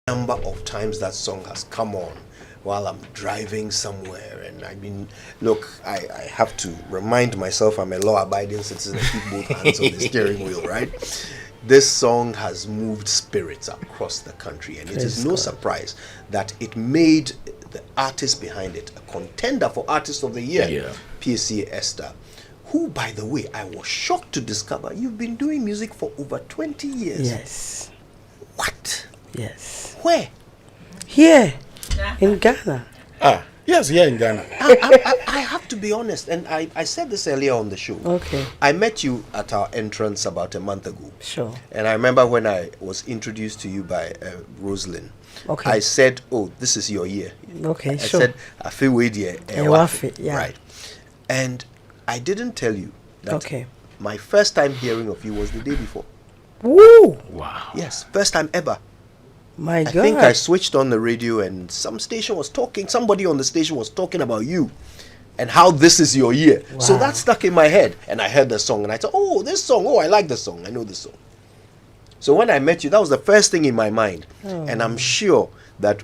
number of times that song has come on while I'm driving somewhere, and I mean, look, I have to remind myself I'm a law-abiding citizen and keep both hands on the steering wheel, right? This song has moved spirits across the country, and it is no surprise that it made the artist behind it a contender for Artist of the Year, Piesie Esther, who, by the way, I was shocked to discover you've been doing music for over 20 years. Yes. What? Yes. Where? Here, in Ghana. Yes, here in Ghana. I have to be honest, and I said this earlier on the show. Okay. I met you at our entrance about a month ago. Sure. And I remember when I was introduced to you by Rosalind. Okay. I said, "Oh, this is your year." Okay, I sure. said, "I feel with you." Yeah. Right. And I didn't tell you that Okay. my first time hearing of you was the day before. Woo! Wow. Yes, first time ever. My I God. think I switched on the radio and somebody on the station was talking about you and how this is your year. Wow. So that stuck in my head, and I heard the song and I thought, oh, this song, oh, I like the song, I know this song. So when I met you, that was the first thing in my mind. And I'm sure that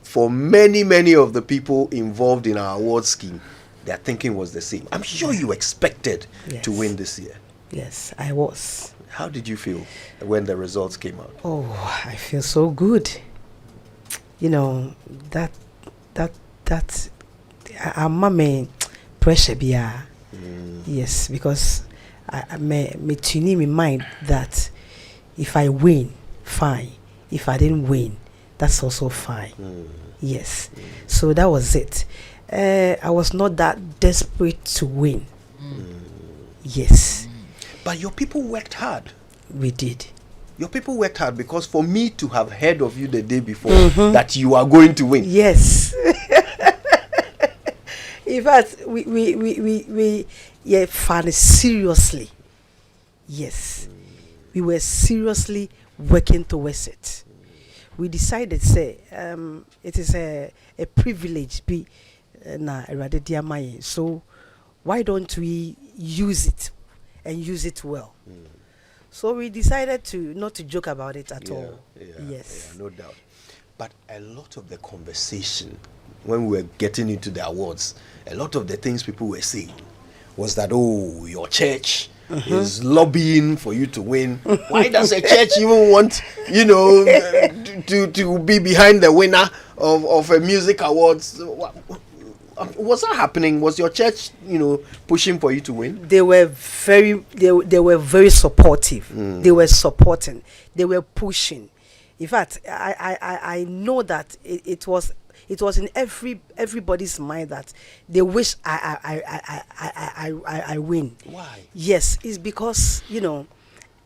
for many, many of the people involved in our award scheme, their thinking was the same. I'm sure you expected to win this year. Yes, I was. How did you feel when the results came out? Oh, I feel so good. You know, that I'm my pressure biya. Yes, because I me tune in my mind that if I win, fine. If I didn't win, that's also fine. Yes. So that was it. I was not that desperate to win. Yes. But your people worked hard. We did. Your people worked hard, because for me to have heard of you the day before that you are going to win. Yes. In fact, we found it seriously. Yes. We were seriously working towards it. We decided, say, it is a privilege be na erade dia maye. So why don't we use it and use it well? So we decided not to joke about it at all. Yes. Yeah, no doubt. But a lot of the conversation when we were getting into the awards, a lot of the things people were saying was that, oh, your church is lobbying for you to win. Why does a church even want, to be behind the winner of a music awards? Was that happening? Was your church, pushing for you to win? They were very supportive. They were supporting. They were pushing. In fact, I know that it was in everybody's mind that they wish I win. Why? Yes, it's because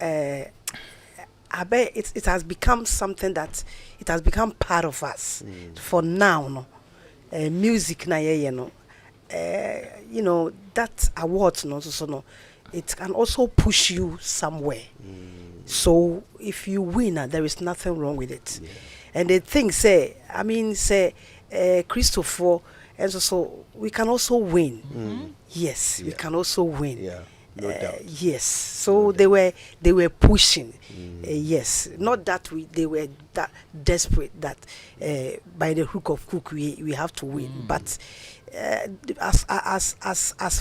I bet it has become something that it has become part of us for now. No. Music na that award it can also push you somewhere. So if you win, there is nothing wrong with it. And the thing Christopher, and so we can also win. Yes, we can also win. Yeah. No doubt. Yes, so they were pushing. Yes, not that they were that desperate that by the hook of crook we have to win, but as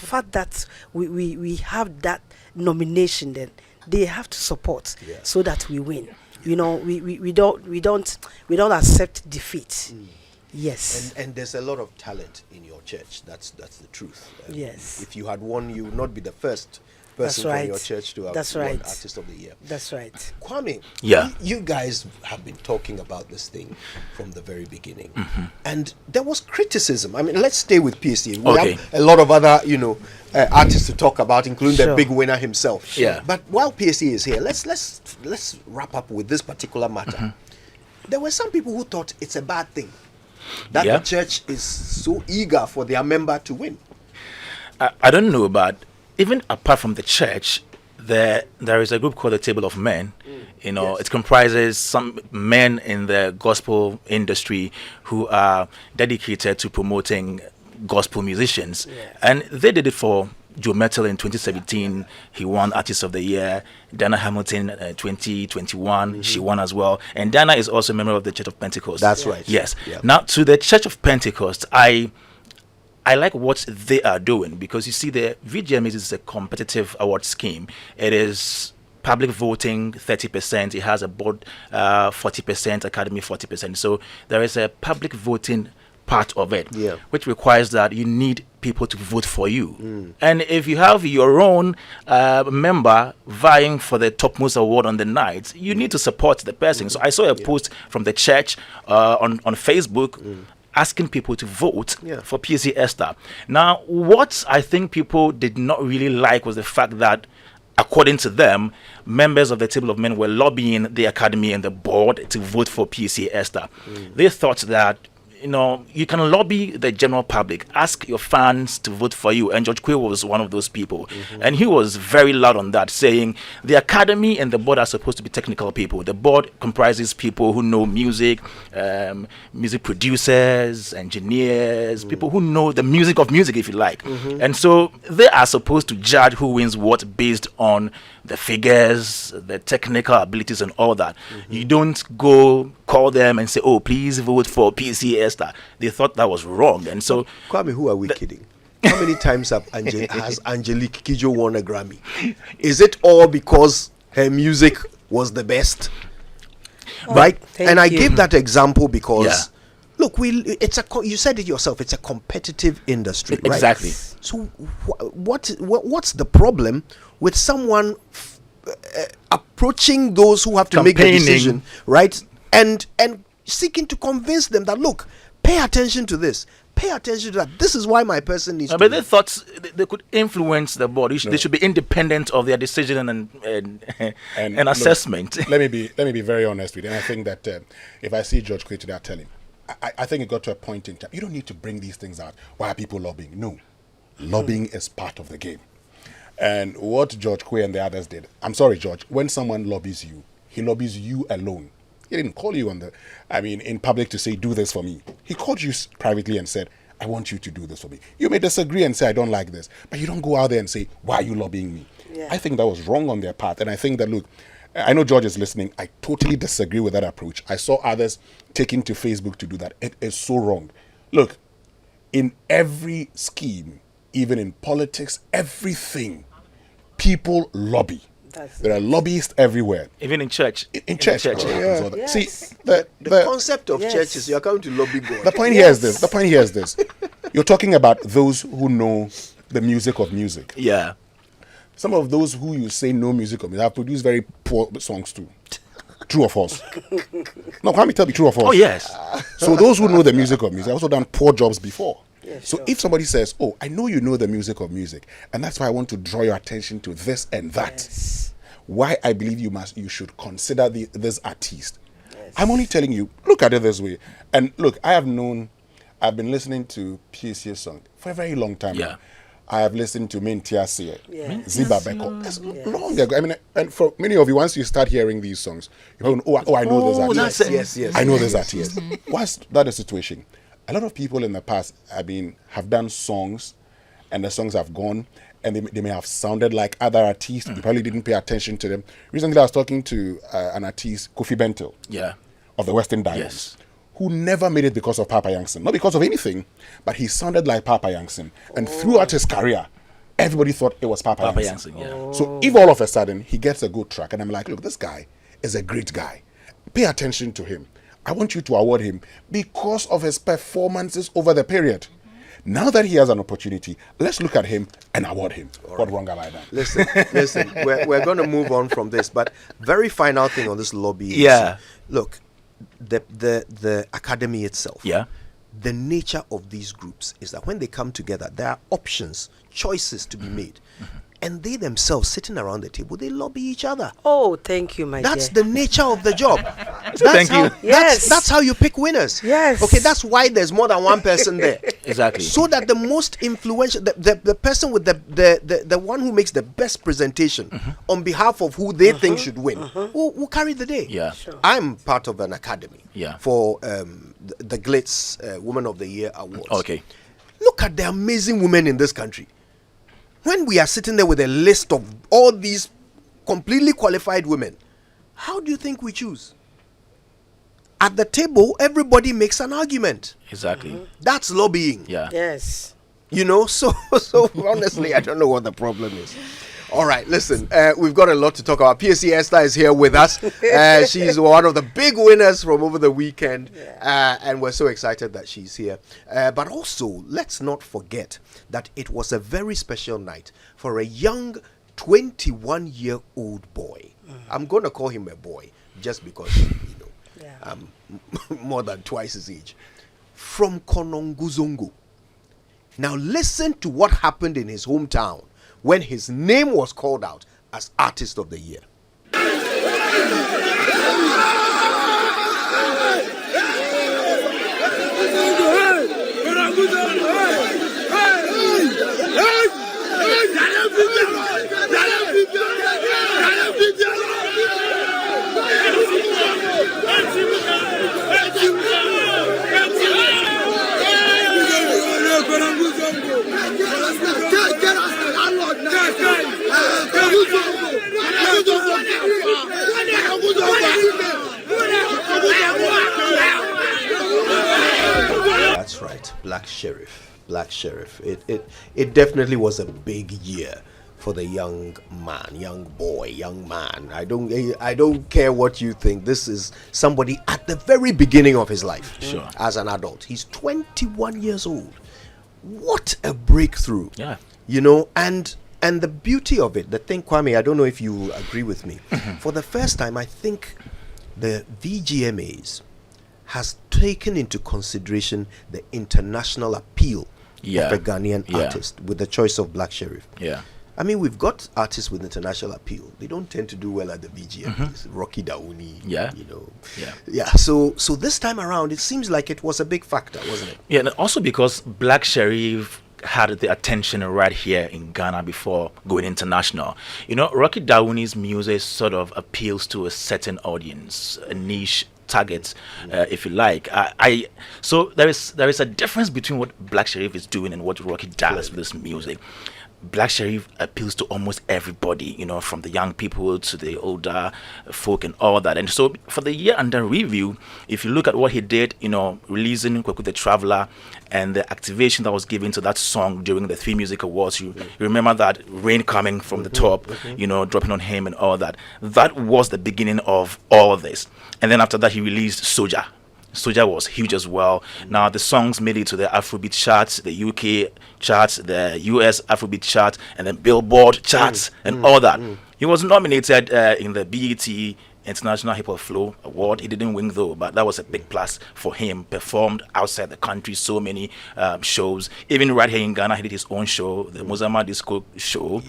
fact that we have that nomination, then they have to support so that we win. We don't accept defeat. Yes. And there's a lot of talent in your church. That's the truth. Yes. If you had won, you would not be the first person from your church to have won Artist of the Year. That's right. Kwame, you guys have been talking about this thing from the very beginning. And there was criticism. I mean, let's stay with Piesie. We have a lot of other, artists to talk about, including the big winner himself. Yeah. But while Piesie is here, let's wrap up with this particular matter. There were some people who thought it's a bad thing that the church is so eager for their member to win. I don't know, but even apart from the church, there is a group called the Table of Men. It comprises some men in the gospel industry who are dedicated to promoting gospel musicians, and they did it for Joe Mettle in 2017, he won Artist of the Year. Dana Hamilton 2021, she won as well. And Dana is also a member of the Church of Pentecost. That's right. Yes. Yeah. Now, to the Church of Pentecost, I like what they are doing, because you see, the VGMA is a competitive award scheme. It is public voting 30%. It has a board 40%, academy 40%. So there is a public voting part of it, which requires that you need people to vote for you. And if you have your own member vying for the topmost award on the night, you need to support the person. So I saw a post from the church on Facebook asking people to vote for Piesie Esther. Now, what I think people did not really like was the fact that, according to them, members of the Table of Men were lobbying the Academy and the board to vote for Piesie Esther. They thought that, you can lobby the general public, ask your fans to vote for you. And George Quay was one of those people. And he was very loud on that, saying the Academy and the board are supposed to be technical people. The board comprises people who know music, music producers, engineers, people who know the music of music, if you like. And so they are supposed to judge who wins what based on the figures, the technical abilities, and all that. You don't go call them and say, oh, please vote for Piesie Esther. They thought that was wrong. And so, Kwame, who are we kidding? How many times has Angelique Kidjo won a Grammy? Is it all because her music was the best? Right? And I give that example because, look, you said it yourself, it's a competitive industry, right? Exactly. So what's the problem with someone approaching those who have to make the decision, right? And seeking to convince them that, look, pay attention to this, pay attention to that. This is why my person needs to. But they thought they could influence the board. They should be independent of their decision and assessment. Look, let me be very honest with you. And I think that if I see George Quay today, I tell him, I think it got to a point in time. You don't need to bring these things out. Why are people lobbying? No, lobbying is part of the game. And what George Quay and the others did, I'm sorry, George, when someone lobbies you, he lobbies you alone. He didn't call you in public to say, do this for me. He called you privately and said, I want you to do this for me. You may disagree and say, I don't like this, but you don't go out there and say, why are you lobbying me? I think that was wrong on their part. And I think that, look, I know George is listening. I totally disagree with that approach. I saw others taking to Facebook to do that. It is so wrong. Look, in every scheme, even in politics, everything, people lobby. There are lobbyists everywhere. Even in church. In church. See, the concept of churches, you're coming to lobby God. The point here is this. The point here is this. You're talking about those who know the music of music. Yeah. Some of those who you say know music of music have produced very poor songs too. True or false? No, can't me tell me true or false? Oh, yes. So those who know the music of music have also done poor jobs before. So if somebody says, oh, I know you know the music of music, and that's why I want to draw your attention to this and that, why I believe you should consider this artiste. I'm only telling you, look at it this way. And look, I've been listening to Piesie's song for a very long time now. I have listened to Mentiasia, Ziba Beko. That's long ago. I mean, and for many of you, once you start hearing these songs, you go, I know this artist. Yes. I know this artist. What's that a situation? A lot of people in the past have done songs, and the songs have gone, and they may have sounded like other artists. You probably didn't pay attention to them. Recently, I was talking to an artist, Kofi Bentil, of the Western Diamonds, who never made it because of Papa Yankson. Not because of anything, but he sounded like Papa Yankson. And throughout his career, everybody thought it was Papa Yankson. So if all of a sudden he gets a good track, and I'm like, look, this guy is a great guy. Pay attention to him. I want you to award him because of his performances over the period. Now that he has an opportunity, let's look at him and award him. What wrong have I done? Listen, we're going to move on from this, but very final thing on this lobby. Look, the academy itself. The nature of these groups is that when they come together, there are options, choices to be made. And they themselves, sitting around the table, they lobby each other. Oh, thank you, my dear. That's the nature of the job. Thank you. That's how you pick winners. Yes. Okay, that's why there's more than one person there. Exactly. So that the most influential, the person with the one who makes the best presentation on behalf of who they think should win will carry the day. Sure. I'm part of an academy for the Glitz Woman of the Year Awards. Okay. Look at the amazing women in this country. when we are sitting there with a list of all these completely qualified women, how do you think we choose? At the table, everybody makes an argument. Exactly. That's lobbying. Yeah. Yes. You know, so honestly, I don't know what the problem is. All right, listen, we've got a lot to talk about. Piesie Esther is here with us. She's one of the big winners from over the weekend, and we're so excited that she's here. But also, let's not forget that it was a very special night for a young 21-year-old boy. I'm going to call him a boy just because, I'm more than twice his age. From Kononguzongo. Now listen to what happened in his hometown when his name was called out as Artist of the Year. That's right, Black Sherif. Black Sherif. It definitely was a big year for the young man, young boy, young man. I don't care what you think. This is somebody at the very beginning of his life. Sure. As an adult. He's 21 years old. What a breakthrough. Yeah. You know, and the beauty of it, the thing, Kwame, I don't know if you agree with me. For the first time, I think the VGMAs has taken into consideration the international appeal of a Ghanaian artist with the choice of Black Sherif. Yeah. I mean, we've got artists with international appeal. They don't tend to do well at the VGMAs. Rocky Dauni, you know. Yeah. So this time around, it seems like it was a big factor, wasn't it? Yeah, and also because Black Sherif had the attention right here in Ghana before going international. You know, Rocky Dauni's music sort of appeals to a certain audience, a niche target, if you like. So there is a difference between what Black Sherif is doing and what Rocky does with this music. Black Sherif appeals to almost everybody, you know, from the young people to the older folk and all that. And so for the year under review, if you look at what he did, you know, releasing Okraku the Traveler and the activation that was given to that song during the 3 Music Awards, you remember that rain coming from the top, you know, dropping on him and all that. That was the beginning of all this. And then after that, he released Soja. Soja was huge as well. Now the songs made it to the Afrobeat charts, the UK charts, the US Afrobeat chart, and then Billboard charts and all that. He was nominated in the BET International Hip Hop Flow Award. He didn't win though, but that was a big plus for him. Performed outside the country, so many shows. Even right here in Ghana, he did his own show, the Mozama Disco show.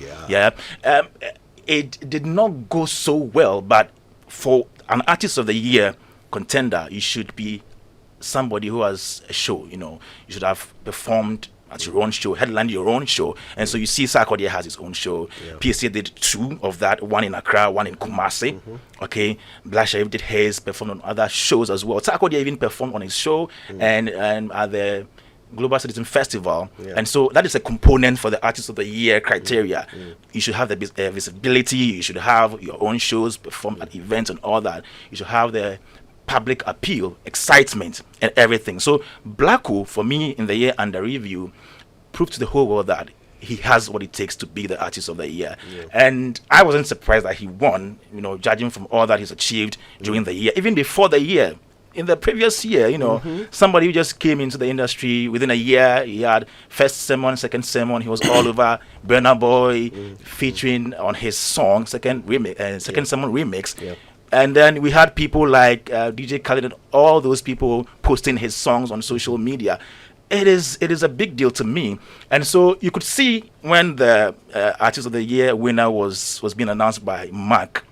It did not go so well, but for an Artist of the Year contender, you should be somebody who has a show. You know, you should have performed at your own show, headlined your own show. And so you see Sarkodie has his own show. Piesie did 2 of that, one in Accra, one in Kumasi. Okay, Black Sherif did his, performed on other shows as well. Sarkodie even performed on his show and at the Global Citizen Festival. And so that is a component for the Artist of the Year criteria. You should have the visibility, you should have your own shows, perform at events and all that. You should have the public appeal, excitement and everything. So Blacko, for me, in the year under review, proved to the whole world that he has what it takes to be the Artist of the Year. And I wasn't surprised that he won, you know, judging from all that he's achieved during the year, even before the year. In the previous year, you know, somebody who just came into the industry within a year, he had first sermon, second sermon, he was all over Burna Boy, featuring on his song, second sermon remix. And then we had people like DJ Khaled and all those people posting his songs on social media. It is a big deal to me. And so you could see when the Artist of the Year winner was being announced by Mark.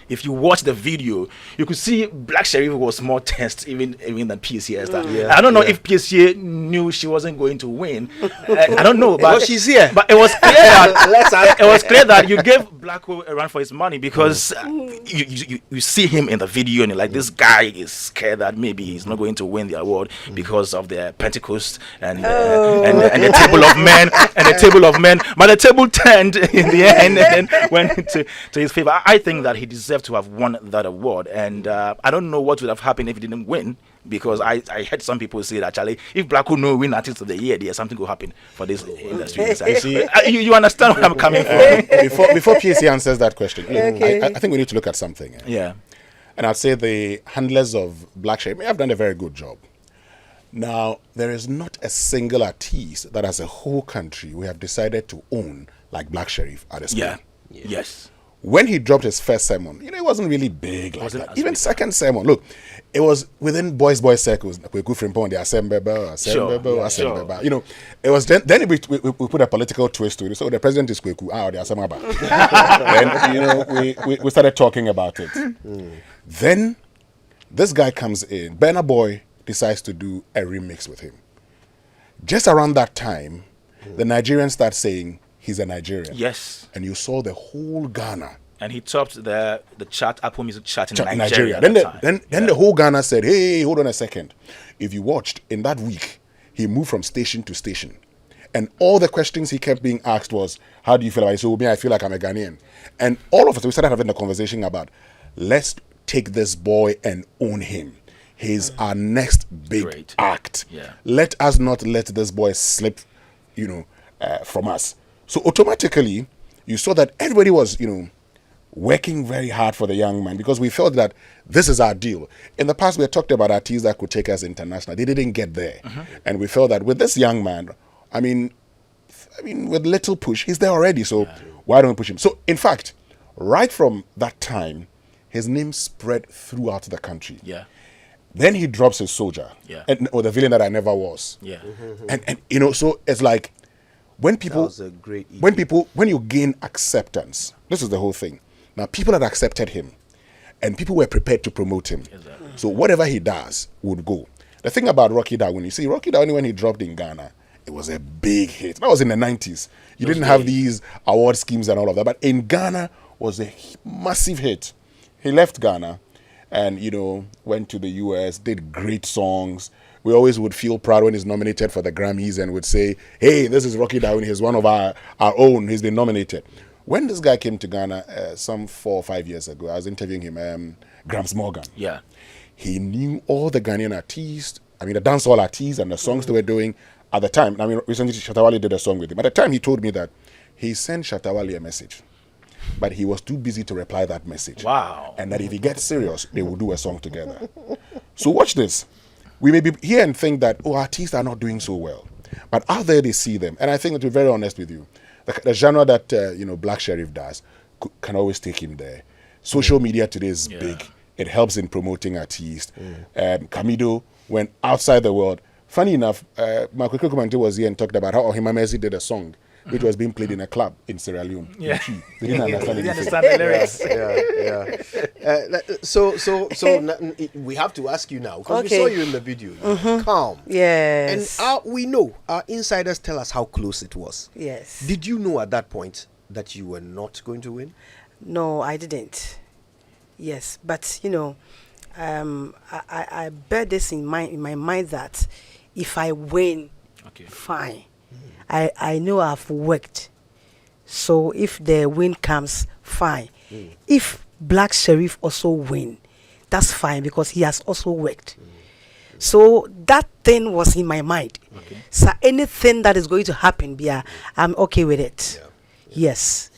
If you watch the video, you could see Black Sherif was more tense even than Piesie Esther. I don't know if Piesie knew she wasn't going to win. I don't know, but she's here. But it was clear that it was clear that you gave Blacko ran for his money because you see him in the video and you're like, this guy is scared that maybe he's not going to win the award because of the Pentecost and the table of men and the table of men. But the table turned in the end and then went to his favor. I think that he deserved to have won that award, and I don't know what would have happened if he didn't win. Because I heard some people say that actually, if Blacko no win Artist of the Year, there's something will happen for this industry. You understand where I'm coming from? Before Piesie answers that question, Okay. I think we need to look at something. Yeah. And I'd say the handlers of Black Sherif may have done a very good job. Now, there is not a single artiste that as a whole country we have decided to own like Black Sherif at this Yeah. point. Yes. When he dropped his first sermon, it wasn't really big like Wasn't that. as Even big. second sermon, look, it was within boys circles. We go from the Assembeba. Sure. It was then we put a political twist to it. So the president is Kweku, the Assembeba. Then we started talking about it. Then this guy comes in. Burna Boy decides to do a remix with him. Just around that time, the Nigerians start saying he's a Nigerian. Yes. And you saw the whole Ghana. And he topped the chart, Apple Music chart in Nigeria. Nigeria. at Then that time. the whole Ghana said, hey, hold on a second. If you watched, in that week, he moved from station to station. And all the questions he kept being asked was, how do you feel about it? So me, I feel like I'm a Ghanaian. And all of us, we started having a conversation about, let's take this boy and own him. He's our next big Great. act. Yeah. Let us not let this boy slip, from us. So automatically, you saw that everybody was, working very hard for the young man because we felt that this is our deal. In the past, we had talked about artists that could take us international. They didn't get there. And we felt that with this young man, I mean, with little push, he's there already. So why don't we push him? So in fact, right from that time, his name spread throughout the country. Yeah. Then he drops his soldier. Yeah. Or the villain that I never was. Yeah. And so it's like when people was a great EP. when you gain acceptance, this is the whole thing. Now people had accepted him and people were prepared to promote him. Exactly. So whatever he does would go. The thing about Rocky Downey, you see, Rocky Downey, when he dropped in Ghana, it was a big hit. That was in the 90s. You didn't have these award schemes and all of that. But in Ghana was a massive hit. He left Ghana and, went to the US, did great songs. We always would feel proud when he's nominated for the Grammys and would say, hey, this is Rocky Downey. He's one of our own. He's been nominated. When this guy came to Ghana some 4 or 5 years ago, I was interviewing him, Gramps Morgan. Yeah. He knew all the Ghanaian artists, the dancehall artists and the songs they were doing at the time. Recently Shatta Wale did a song with him. At the time, he told me that he sent Shatta Wale a message, but he was too busy to reply that message. Wow. And that if he gets serious, they will do a song together. So watch this. We may be here and think that, artists are not doing so well. But out there, they see them. And I think, to be very honest with you, the genre that, Black Sherif does can always take him there. Social media today is big. It helps in promoting artists. Camido went outside the world. Funny enough, Okraku-Mantey was here and talked about how Ohimamezi did a song which was being played in a club in Sierra Leone. Yeah. They didn't understand You anything. understand the lyrics? So we have to ask you now because we Okay. saw you in the video. Calm. Yes. And we know our insiders tell us how close it was. Yes. Did you know at that point that you were not going to win? No, I didn't. Yes, but I bear this in my mind that if I win, Okay. fine. I know I've worked, so if the win comes, fine. If Black Sherif also win, that's fine because he has also worked. So that thing was in my mind. Okay. So anything that is going to happen, I'm okay with it. Yes.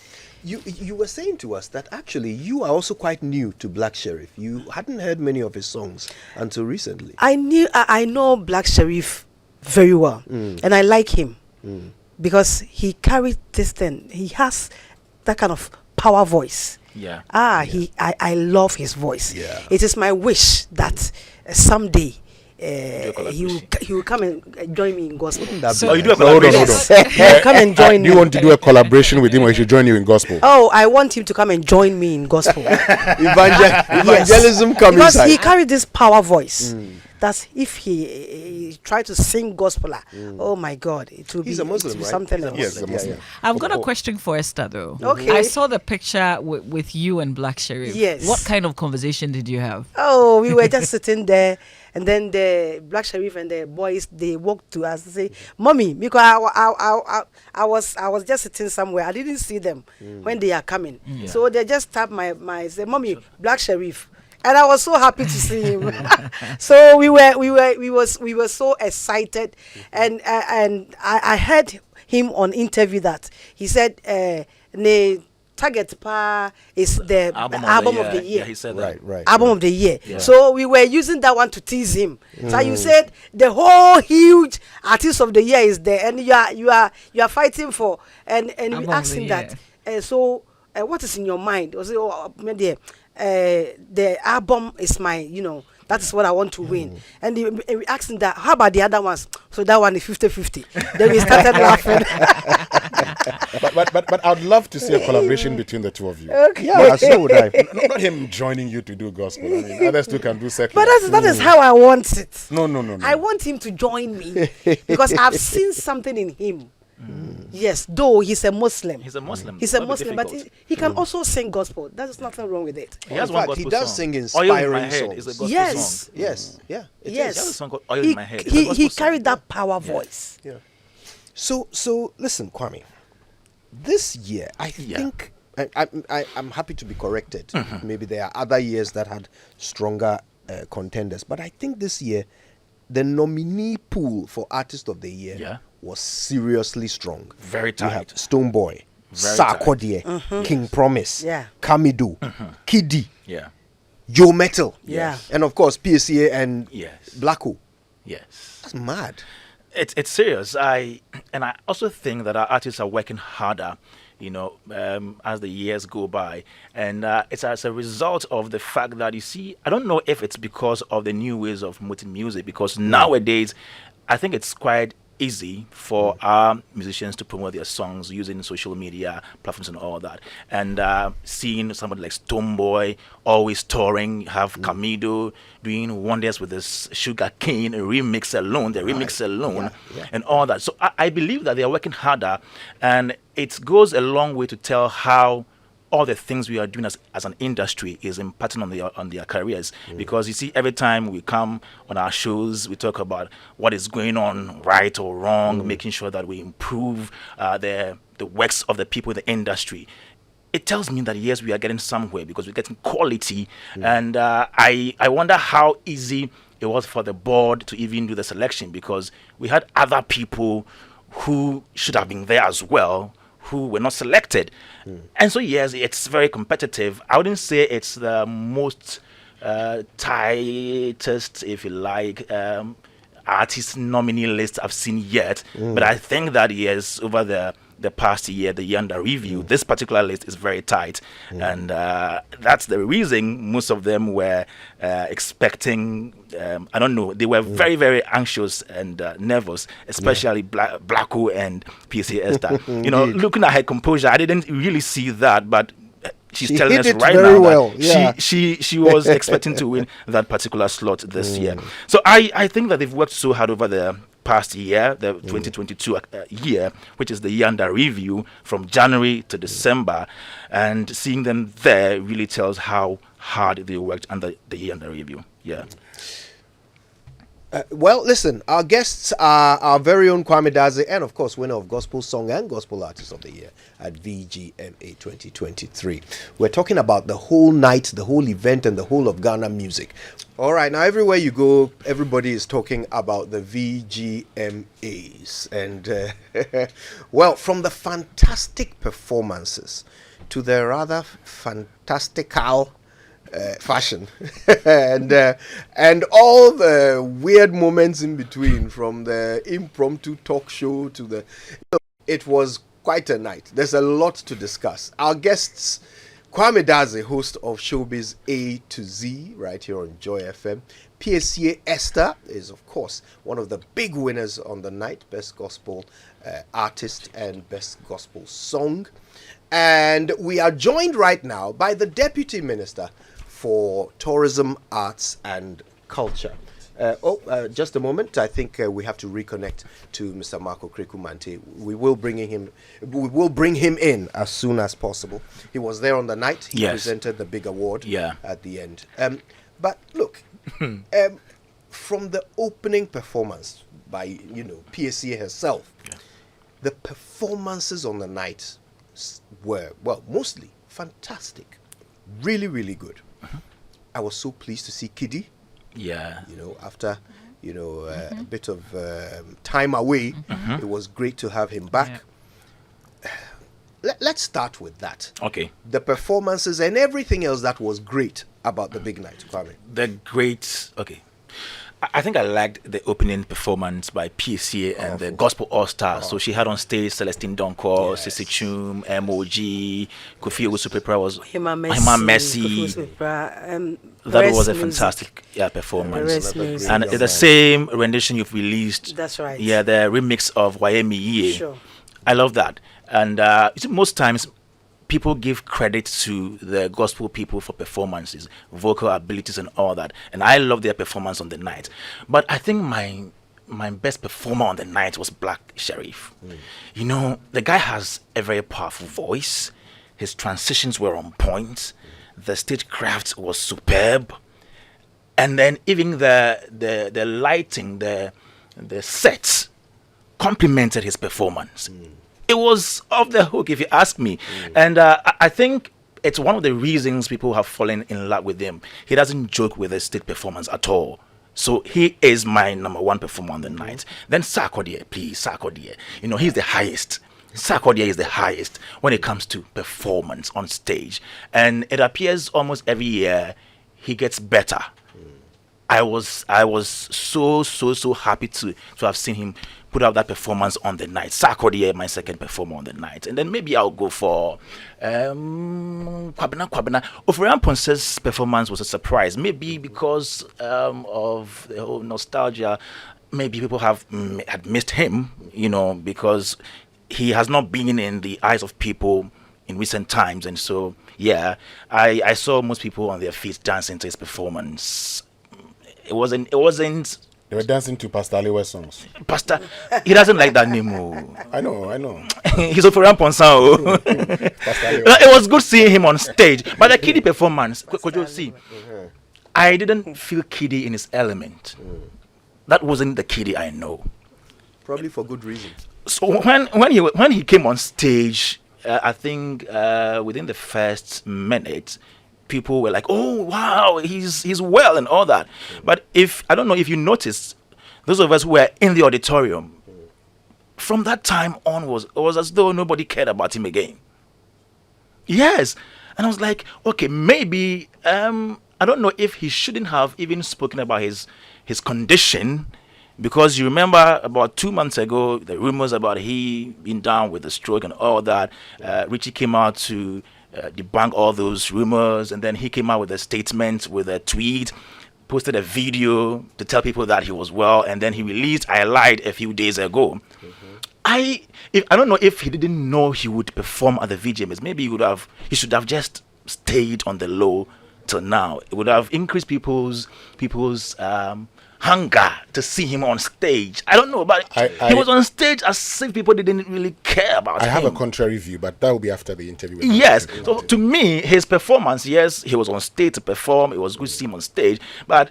You were saying to us that actually you are also quite new to Black Sherif. You hadn't heard many of his songs until recently. I know Black Sherif very well, and I like him because he carried this thing. He has that kind of power voice. Yeah. I love his voice. Yeah. It is my wish that someday he will come and join me in gospel. So you do a Hold on. He will come and join Do you me. want to do a collaboration with him, or he should join you in gospel? Oh, I want him to come and join me in gospel. Evangelism coming Because inside. he carried this power voice. That if he try to sing gospel, oh my God, it will He's be a Muslim, it will be right? something He's a else. Yes, a Muslim. I've got a question for Esther, though. Okay. I saw the picture with you and Black Sherif. Yes. What kind of conversation did you have? Oh, we were just sitting there, and then the Black Sherif and the boys, they walked to us and say, "Mommy," because I was just sitting somewhere. I didn't see them when they are coming, so they just tapped my say, "Mommy, Black Sherif." And I was so happy to see him. So we were so excited, and I heard him on interview that he said, "Ne target pa is the album of the year." Yeah, he said that. Right. Album of the year. Yeah. So we were using that one to tease him. So you said the whole huge artist of the year is there, and you are fighting for, and Album we of asked the him year. that. So what is in your mind? Was it, my dear, the album is my, that is what I want to win. And we asked him that, how about the other ones? So that one is 50-50. Then we started laughing. But I'd love to see a collaboration between the two of you. Okay. Yeah, so would I. Not him joining you to do gospel. I mean, others too can do secular. But that is how I want it. No. I want him to join me because I've seen something in him. Yes, though he's a Muslim. He's a Muslim. He's a That'll be Muslim, but difficult. he can also sing gospel. There's nothing wrong with it. He has In one fact, he gospel does song. sing Oil in inspiring My Head songs. is a gospel Yes. song. Yes, yeah. it Yes. is. He has a song called Oil in My Head. It's a He gospel song. carried that power voice. Yeah. So listen, Kwame. This year, I think I'm happy to be corrected. Maybe there are other years that had stronger contenders, but I think this year the nominee pool for Artist of the Year was seriously strong. Very We have tight. Stoneboy, Very tight. Sarkodie, King Promise, Yeah. Kamidu, Kiddy, Yeah. Joe Metal, Yeah. and of course Piesie and Yes. Blacko. Yes. That's mad. It's serious. I also think that our artists are working harder, as the years go by, and it's as a result of the fact that I don't know if it's because of the new ways of promoting music, because nowadays I think it's quite easy for our musicians to promote their songs using social media platforms and all that. And seeing somebody like Stoneboy always touring, have Kamido doing wonders with this Sugar Cane remix alone, and all that. So I believe that they are working harder, and it goes a long way to tell how all the things we are doing as an industry is impacting on their careers. Because you see, every time we come on our shows, we talk about what is going on, right or wrong, making sure that we improve the works of the people in the industry. It tells me that yes, we are getting somewhere because we're getting quality. And I wonder how easy it was for the board to even do the selection, because we had other people who should have been there as well, who were not selected. And so yes, it's very competitive. I wouldn't say it's the most tightest, if you like, artist nominee list I've seen yet, but I think that yes, over the past year, the year under review, this particular list is very tight, and that's the reason most of them were expecting. I don't know. They were very, very anxious and nervous, especially Blacko and Piesie Esther. Looking at her composure, I didn't really see that, but she's telling hit us it right very now well. that Yeah. she was expecting to win that particular slot this year. So I think that they've worked so hard over the past year, the 2022 year, which is the year under review, from January to December, and seeing them there really tells how hard they worked under the year under review. Yeah. Well, listen, our guests are our very own Kwame Dadzie, and of course, winner of Gospel Song and Gospel Artist of the Year at VGMA 2023. We're talking about the whole night, the whole event, and the whole of Ghana music. All right, now everywhere you go, everybody is talking about the VGMAs. And, well, from the fantastic performances to the rather fantastical fashion and all the weird moments in between, from the impromptu talk show to the it was quite a night. There's a lot to discuss. Our guests Kwame Dadzie, host of Showbiz A to Z, right here on Joy FM. Piesie Esther is, of course, one of the big winners on the night, Best Gospel Artist and Best Gospel Song. And we are joined right now by the Deputy Minister for Tourism, Arts and Culture. Just a moment. I think we have to reconnect to Mr. Okraku-Mantey. We will bring him in as soon as possible. He was there on the night. He presented the big award at the end. But look, from the opening performance by Piesie herself, the performances on the night were mostly fantastic, really, really good. I was so pleased to see Kiddy. After a bit of time away, it was great to have him back. Let's start with that. Okay. The performances and everything else that was great about the big night, Kwame. I think I liked the opening performance by Piesie and the Gospel All-Stars. So she had on stage Celestine Donko, Sissy Chum, MOG, Kofi Owusu-Pepra was Hima Messi. That was a fantastic performance. And the same rendition you've released. That's right. Yeah, the remix of YMEA. Sure. I love that. And most times people give credit to the gospel people for performances, vocal abilities and all that. And I love their performance on the night. But I think my best performer on the night was Black Sherif. The guy has a very powerful voice. His transitions were on point. The stagecraft was superb. And then even the lighting, the sets complemented his performance. It was off the hook, if you ask me. And I think it's one of the reasons people have fallen in love with him. He doesn't joke with his stage performance at all. So he is my number one performer on the night. Then Sarkodie, please, Sarkodie. He's the highest. Sarkodie is the highest when it comes to performance on stage. And it appears almost every year he gets better. I was so happy to have seen him put out that performance on the night. Sarkodie, my second performer on the night. And then maybe I'll go for Kwabena. Ofurian Ponce's performance was a surprise. Maybe because of the whole nostalgia. Maybe people had missed him, because he has not been in the eyes of people in recent times. And so, I saw most people on their feet dancing to his performance. It wasn't. They were dancing to Pastor Aliwe's songs. Pastor, he doesn't like that name. I know. He's a Furian Ponsa. It was good seeing him on stage. But the Kiddy performance, could you see? I didn't feel Kiddy in his element. That wasn't the Kiddy I know. Probably for good reason. So when he came on stage, I think within the first minute, people were like, "Oh wow, he's well," and all that. But I don't know if you noticed, those of us who were in the auditorium, from that time on it was as though nobody cared about him again. Yes, and I was like, okay, maybe I don't know if he shouldn't have even spoken about his condition, because you remember about 2 months ago the rumors about he being down with a stroke and all that. Richie came out to debunk all those rumors, and then he came out with a statement, with a tweet, posted a video to tell people that he was well, and then he released "I Lied" a few days ago. I don't know if he didn't know he would perform at the VGMAs. Maybe he should have just stayed on the low till now. It would have increased people's hunger to see him on stage. I don't know, but he was on stage as if people didn't really care about him. I have a contrary view, but that will be after the interview. Yes. So to me, his performance, yes, he was on stage to perform. It was good to see him on stage, but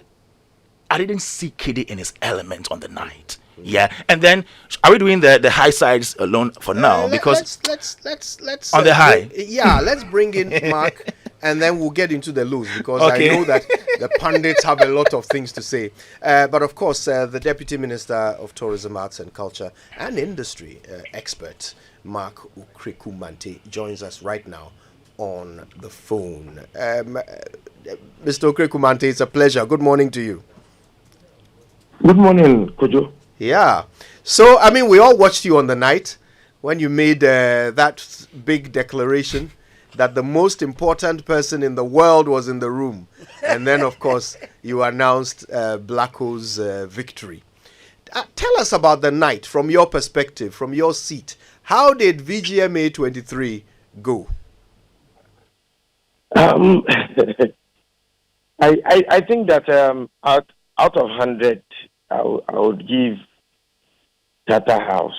I didn't see Kiddy in his element on the night. Yeah, and then are we doing the high sides alone for now? Because let's on the high. Let's bring in Mark. And then we'll get into the lows, because I know that the pundits have a lot of things to say. But of course, the Deputy Minister of Tourism, Arts and Culture and Industry expert, Mark Okraku-Mantey, joins us right now on the phone. Mr. Okraku-Mantey, it's a pleasure. Good morning to you. Good morning, Kojo. Yeah. So, we all watched you on the night when you made that big declaration. that the most important person in the world was in the room. And then, of course, you announced Blacko's victory. Tell us about the night from your perspective, from your seat. How did VGMA 23 go? I think that out of 100, I would give Charterhouse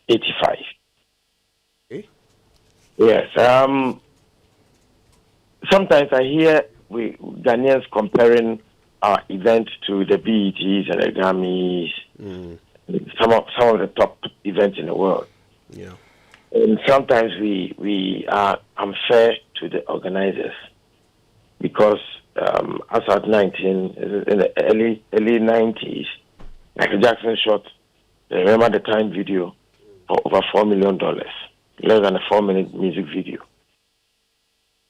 85. Okay. Yes. Sometimes I hear Ghanaians comparing our event to the BETs and the Grammys, some of the top events in the world. Yeah. And sometimes we are unfair to the organizers because as at 19 in the early 90s, Michael Jackson shot the Remember the Time video for over $4 million, less than a 4-minute music video.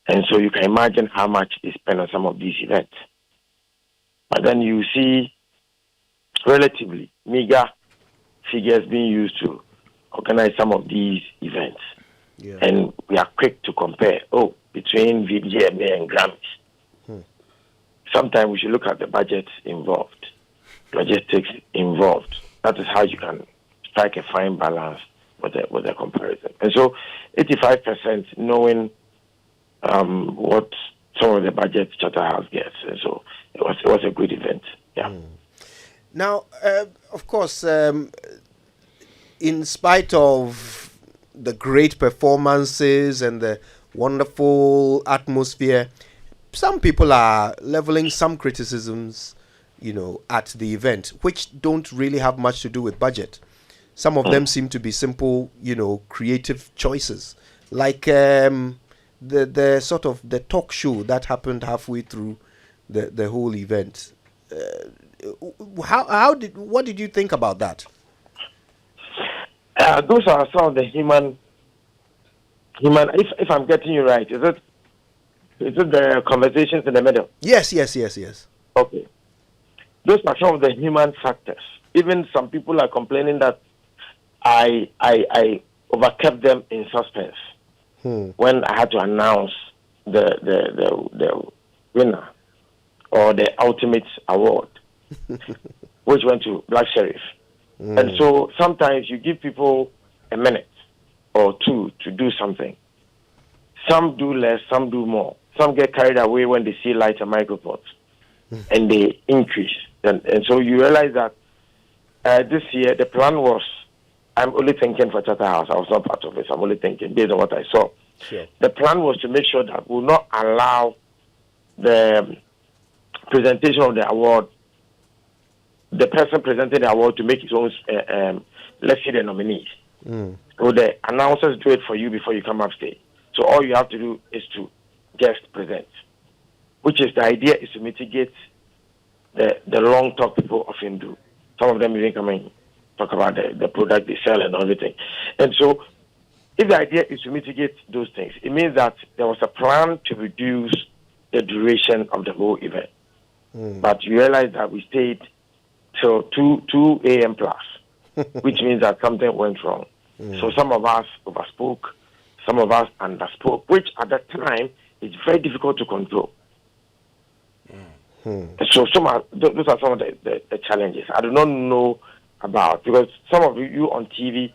And so you can imagine how much they spend on some of these events. But then you see relatively meager figures being used to organize some of these events. Yeah. And we are quick to compare, between VGMA and Grammys. Sometimes we should look at the budget involved, logistics involved. That is how you can strike a fine balance with the comparison. And so 85% knowing what some of the budget Charterhouse gets. And so it was a good event. Yeah. Now, of course, in spite of the great performances and the wonderful atmosphere, some people are leveling some criticisms, at the event, which don't really have much to do with budget. Some of them seem to be simple, creative choices, like the sort of the talk show that happened halfway through the whole event. What did you think about that? Those are some of the human. If I'm getting you right, is it the conversations in the middle? Yes. Okay. Those are some of the human factors. Even some people are complaining that I overkept them in suspense when I had to announce the winner or the ultimate award, which went to Black Sherif. And so sometimes you give people a minute or two to do something. Some do less, some do more. Some get carried away when they see lighter microphones and they increase. And so you realize that this year the plan was, I'm only thinking for Charterhouse. I was not part of it. So I'm only thinking based on what I saw. Sure. The plan was to make sure that we will not allow the presentation of the award, the person presenting the award, to make his own, let's say, the nominees. So the announcers do it for you before you come up stage. So all you have to do is to just present, which is the idea is to mitigate the long talk people often do. Some of them even come and talk about the product they sell and everything. And so if the idea is to mitigate those things, it means that there was a plan to reduce the duration of the whole event. But you realize that we stayed till 2 a.m. plus, which means that something went wrong. So some of us overspoke, some of us underspoke, which at that time is very difficult to control. So those are some of the challenges I do not know about, because some of you on TV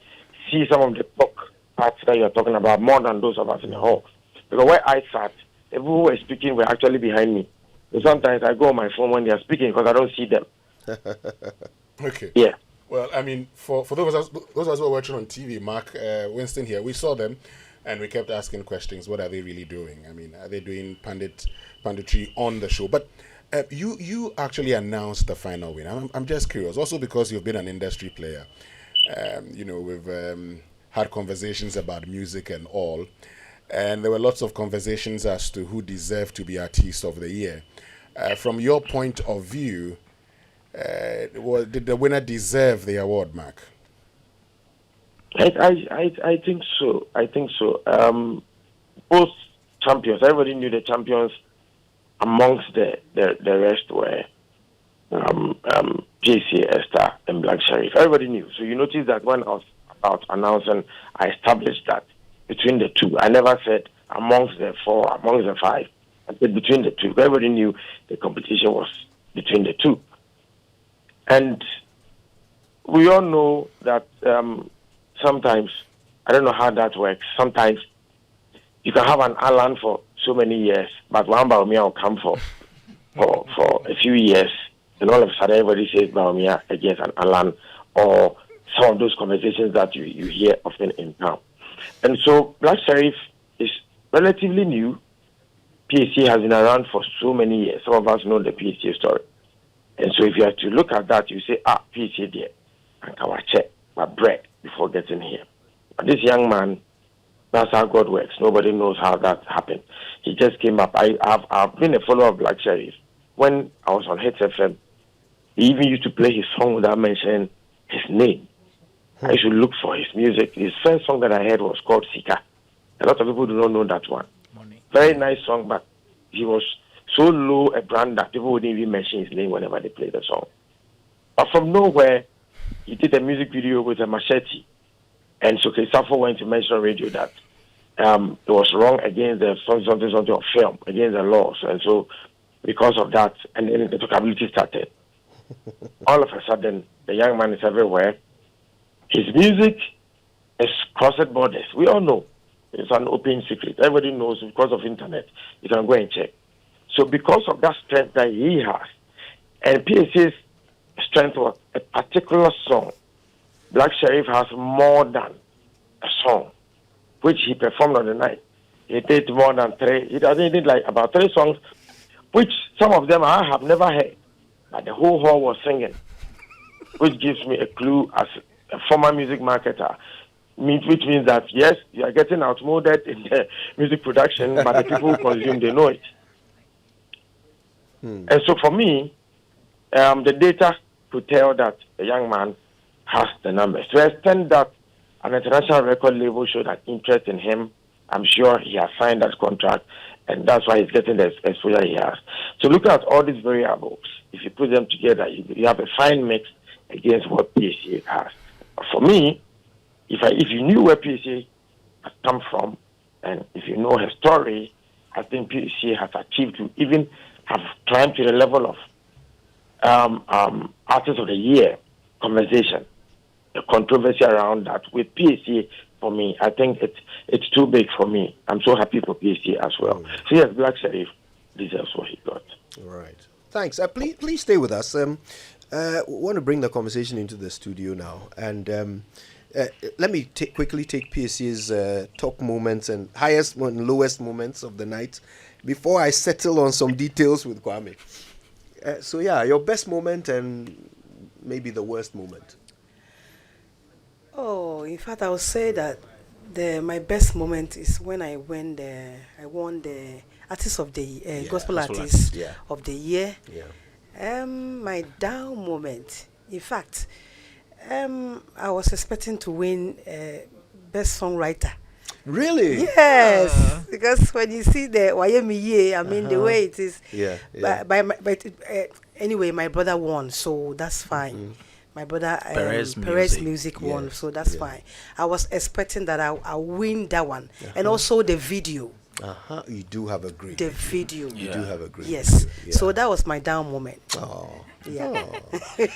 see some of the talk parts that you're talking about more than those of us in the hall. Because where I sat, the people who were speaking were actually behind me. So sometimes I go on my phone when they are speaking because I don't see them. Okay. Yeah. Well, I mean, for those of us who are watching on TV, Mark, Winston here, we saw them and we kept asking questions. What are they really doing? I mean, are they doing panditry on the show? But you actually announced the final winner. I'm just curious, also because you've been an industry player. We've had conversations about music and all, and there were lots of conversations as to who deserved to be Artiste of the Year. From your point of view, did the winner deserve the award, Mark? I think so. Both champions, everybody knew the champions amongst the rest were Piesie Esther and Black Sherif. Everybody knew. So you notice that when I was about announcing, I established that between the two. I never said amongst the four, amongst the five. I said between the two. Everybody knew the competition was between the two. And we all know that sometimes, I don't know how that works, sometimes you can have an Alan for so many years, but one Baumia will come for a few years, and all of a sudden everybody says Baumia against an Alan, or some of those conversations that you hear often in town. And so Black Sherif is relatively new. Piesie has been around for so many years. Some of us know the Piesie story. And so if you have to look at that, you say, Piesie there, and I check my bread before getting here. But this young man, that's how God works. Nobody knows how that happened. He just came up. I've been a follower of Black Sherif. When I was on Hits FM, he even used to play his song without mentioning his name. I used to look for his music. His first song that I heard was called Sika. A lot of people do not know that one. Very nice song, but he was so low a brand that people wouldn't even mention his name whenever they play the song. But from nowhere, he did a music video with a machete. And so Safo went to mention on radio that it was wrong against the something of film, against the laws. And so because of that, and then the talkability started. All of a sudden, the young man is everywhere. His music is crossed borders. We all know. It's an open secret. Everybody knows because of internet. You can go and check. So because of that strength that he has, and Piesie's strength was a particular song, Black Sherif has more than a song, which he performed on the night. He did more than three. He did like about 3 songs, which some of them I have never heard, but the whole hall was singing, which gives me a clue as a former music marketer, which means that, yes, you are getting outmoded in the music production, but the people who consume, they know it. And so for me, the data could tell that a young man has the numbers. To the extent that an international record label showed an interest in him, I'm sure he has signed that contract, and that's why he's getting the exposure he has. So look at all these variables. If you put them together, you have a fine mix against what Piesie has. For me, if you knew where Piesie has come from, and if you know her story, I think Piesie has achieved to even have climbed to the level of Artist of the Year conversation. The controversy around that with Piesie, for me, I think it's too big for me. I'm so happy for Piesie as well. So yes, Black Sherif deserves what he got. All right. Thanks. Please stay with us. Want to bring the conversation into the studio now, and let me quickly take Piesie's top moments and highest and lowest moments of the night before I settle on some details with Kwame. So yeah, your best moment and maybe the worst moment. Oh, in fact, I would say that my best moment is when I won the Artist of the Gospel Artist of the Year. Yeah. My down moment, in fact, I was expecting to win Best Songwriter. Really? Yes, because when you see the YMEA, I mean the way it is. Yeah. Anyway, my brother won, so that's fine. My brother Perez Music won, so that's fine. I was expecting that I'll win that one, and also the video. You do have a grade. The video. You do have a grade. Yes. Yeah. So that was my down moment. Oh. Yeah. Oh.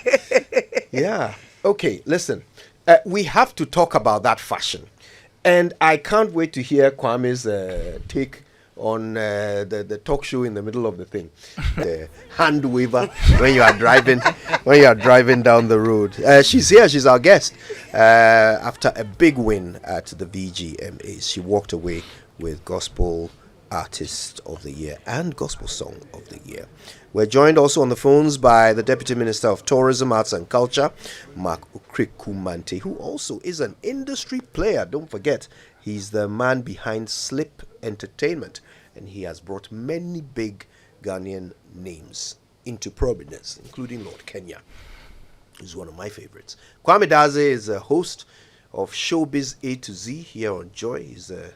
Yeah. Okay. Listen, we have to talk about that fashion, and I can't wait to hear Kwame's take on the talk show in the middle of the thing, the hand waver when you are driving down the road. She's here. She's our guest. After a big win at the VGMA, she walked away with Gospel Artist of the Year and Gospel Song of the Year. We're joined also on the phones by the Deputy Minister of Tourism, Arts and Culture, Okraku-Mantey, who also is an industry player. Don't forget, he's the man behind Slip Entertainment, and he has brought many big Ghanaian names into prominence, including Lord Kenya, who's one of my favorites. Kwame Dadzie is a host of Showbiz A to Z here on Joy. He's a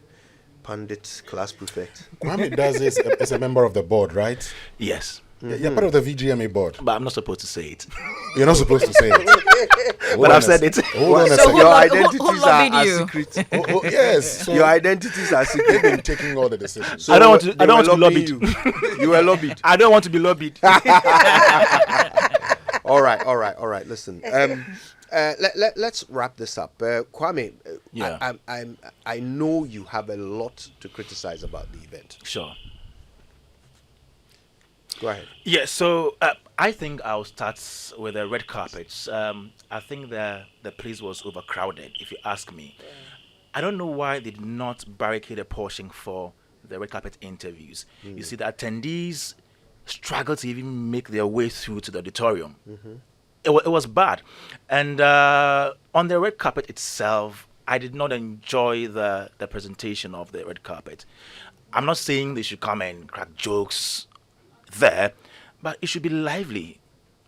Pandit class prefect. Kwame Dadzie is a member of the board, right? Yes. You're part of the VGMA board. But I'm not supposed to say it. You're not supposed to say it. But I've said it. Hold on a So second. Your who identities lobbied are you? secret. Yes. So Your identities are they've secret. been taking all the decisions. So I don't want to- they I don't were want to be lobbying You were lobbied. I don't want to be lobbied. All right. Listen, let's wrap this up. Kwame, Yeah. I know you have a lot to criticize about the event. Sure. Go ahead. Yeah, so I think I'll start with the red carpets. I think the place was overcrowded, if you ask me. I don't know why they did not barricade a portion for the red carpet interviews. You see, the attendees struggled to even make their way through to the auditorium. It was bad. And on the red carpet itself, I did not enjoy the presentation of the red carpet. I'm not saying they should come and crack jokes there, but it should be lively,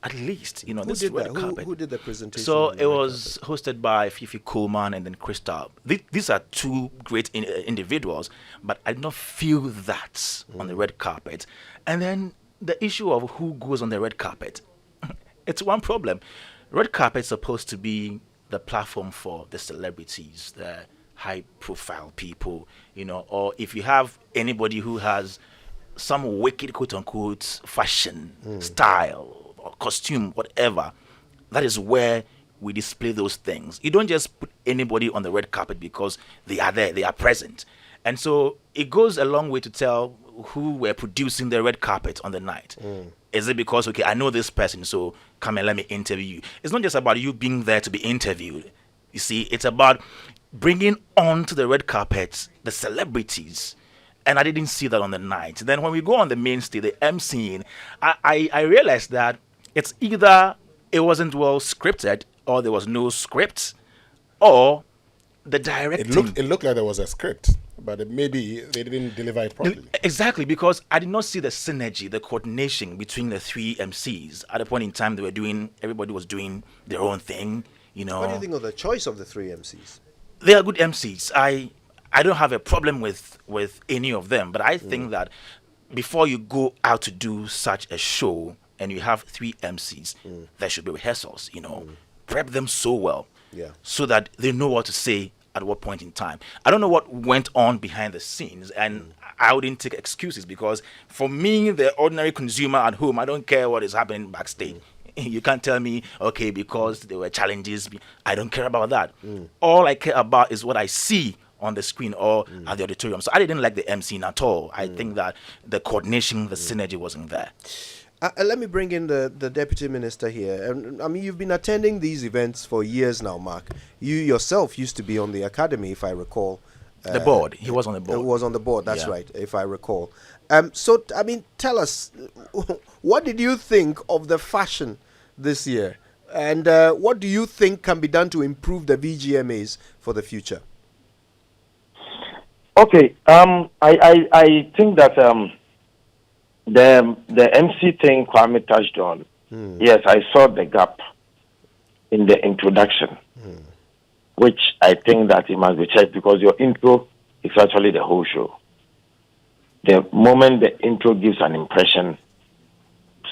at least. You know, Who this did red that? carpet. Who did the presentation? So on the it red was hosted by Fifi Coleman and then Crystal. These are two great individuals, but I did not feel that on the red carpet. And then the issue of who goes on the red carpet, it's one problem. Red carpet is supposed to be the platform for the celebrities, the high-profile people, you know, or if you have anybody who has some wicked quote-unquote fashion, style, or costume, whatever, that is where we display those things. You don't just put anybody on the red carpet because they are there, they are present. And so it goes a long way to tell who were producing the red carpet on the night. Is it because, okay, I know this person, so come and let me interview you? It's not just about you being there to be interviewed. You see, it's about bringing onto the red carpet the celebrities. And I didn't see that on the night. Then when we go on the main stage, the MCing, I realized that it's either it wasn't well scripted, or there was no script, or the directing. It looked like there was a script, but maybe they didn't deliver it properly. Exactly, because I did not see the synergy, the coordination between the three MCs. At a point in time, everybody was doing their own thing, you know. What do you think of the choice of the three MCs? They are good MCs. I don't have a problem with any of them, but I think that before you go out to do such a show and you have three MCs, there should be rehearsals, you know. Prep them so well, so that they know what to say at what point in time. I don't know what went on behind the scenes, and I wouldn't take excuses, because for me, the ordinary consumer at home, I don't care what is happening backstage. You can't tell me, okay, because there were challenges. I don't care about that. All I care about is what I see on the screen or at the auditorium. So I didn't like the MCing at all. I think that the coordination, the synergy wasn't there. Let me bring in the Deputy Minister here. I mean, you've been attending these events for years now, Mark. You yourself used to be on the academy, if I recall. The board. He was on the board. He was on the board, that's Yeah. right, if I recall. So, I mean, tell us, what did you think of the fashion this year? And what do you think can be done to improve the VGMAs for the future? Okay, I think that the MC thing Kwame touched on, yes, I saw the gap in the introduction, which I think that it must be checked, because your intro is actually the whole show. The moment the intro gives an impression,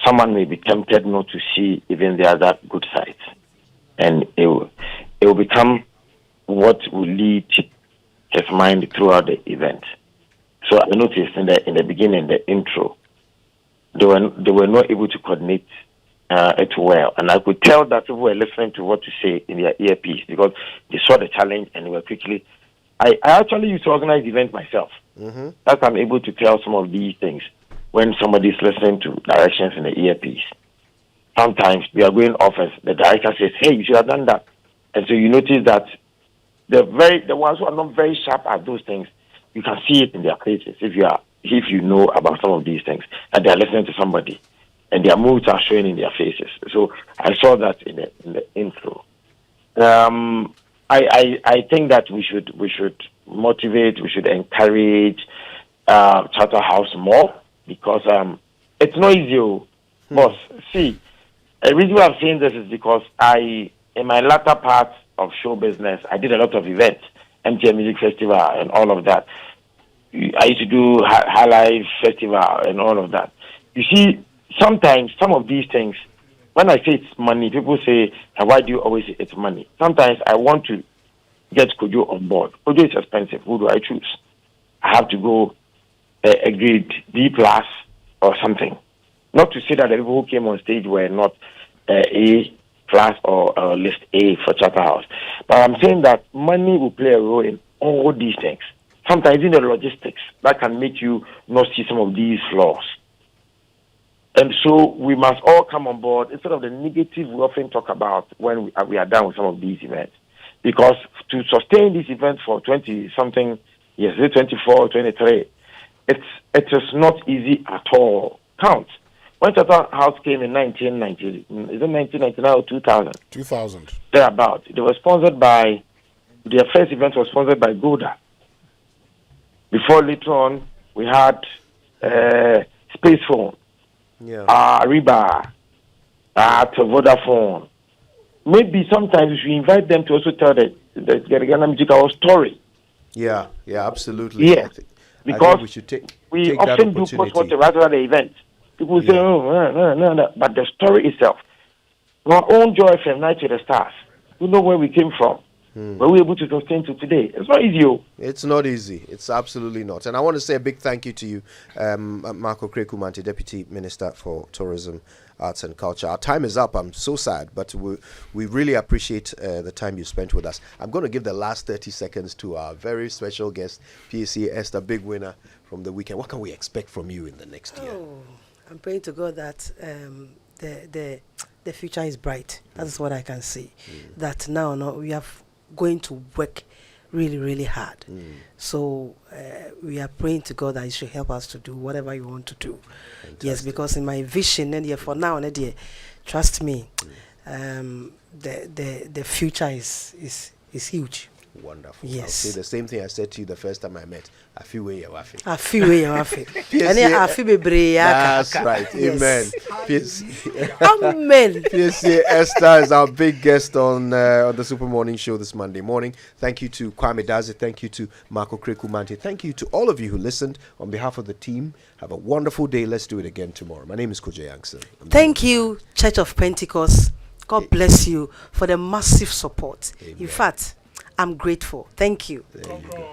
someone may be tempted not to see even the other good sides, and it will become what will lead his mind throughout the event. So I noticed in the beginning, the intro, they were not able to coordinate it well, and I could tell that people were listening to what to say in their earpiece, because they saw the challenge and they were quickly. I actually used to organize events myself. That I'm able to tell some of these things when somebody's listening to directions in the earpiece. Sometimes we are going off and the director says, "Hey, you should have done that," and so you notice that the ones who are not very sharp at those things, you can see it in their faces if you know about some of these things, and they are listening to somebody, and their moods are showing in their faces. So I saw that in the intro. I think that we should motivate, we should encourage Charterhouse more, because it's not easy. Boss, see, the reason why I'm saying this is because in my latter part of show business, I did a lot of events, MTN Music Festival and all of that. I used to do High Life Festival and all of that. You see, sometimes some of these things, when I say it's money, people say, why do you always say it's money? Sometimes I want to get Kojo on board. Kojo is expensive. Who do I choose? I have to go a grade B plus or something. Not to say that the people who came on stage were not A plus or list A for Charterhouse. But I'm saying that money will play a role in all these things. Sometimes in the logistics, that can make you not see some of these flaws. And so we must all come on board instead of the negative we often talk about when we are done with some of these events. Because to sustain this event for 20-something years, 24, 23, it is not easy at all. Count. When Charterhouse came in 1990, is it 1999 or 2000? 2000. Thereabout. They were sponsored by, their first event was sponsored by Goda. Before later on, we had Space Phone. Reba, to Vodafone. Maybe sometimes we should invite them to also tell the Ghana music our story. Yeah, absolutely. Yeah, because we should take often do post rather than the event. People say, no, but the story itself. Our own Joy FM, Night to the Stars. We know where we came from. Were we able to sustain to today? It's not easy. It's not easy. It's absolutely not. And I want to say a big thank you to you, Okraku-Mantey, Deputy Minister for Tourism, Arts and Culture. Our time is up. I'm so sad, but we really appreciate the time you spent with us. I'm going to give the last 30 seconds to our very special guest, Piesie Esther, big winner from the weekend. What can we expect from you in the next year? I'm praying to God that the future is bright. That's what I can see. That now we have going to work really, really hard. So we are praying to God that He should help us to do whatever you want to do. Fantastic. Yes, because in my vision, and for now, trust me, the future is huge. Wonderful. Yes. I'll say the same thing I said to you the first time I met. I feel where you're laughing. That's right. Amen. Amen. Piesie Esther is our big guest on the Super Morning Show this Monday morning. Thank you to Kwame, Dadzie. Thank you to Okraku-Mantey. Thank you to all of you who listened. On behalf of the team, have a wonderful day. Let's do it again tomorrow. My name is Kojo Yankson. Thank you, Church of Pentecost. God bless you for the massive support. Amen. In fact, I'm grateful. Thank you. There you go.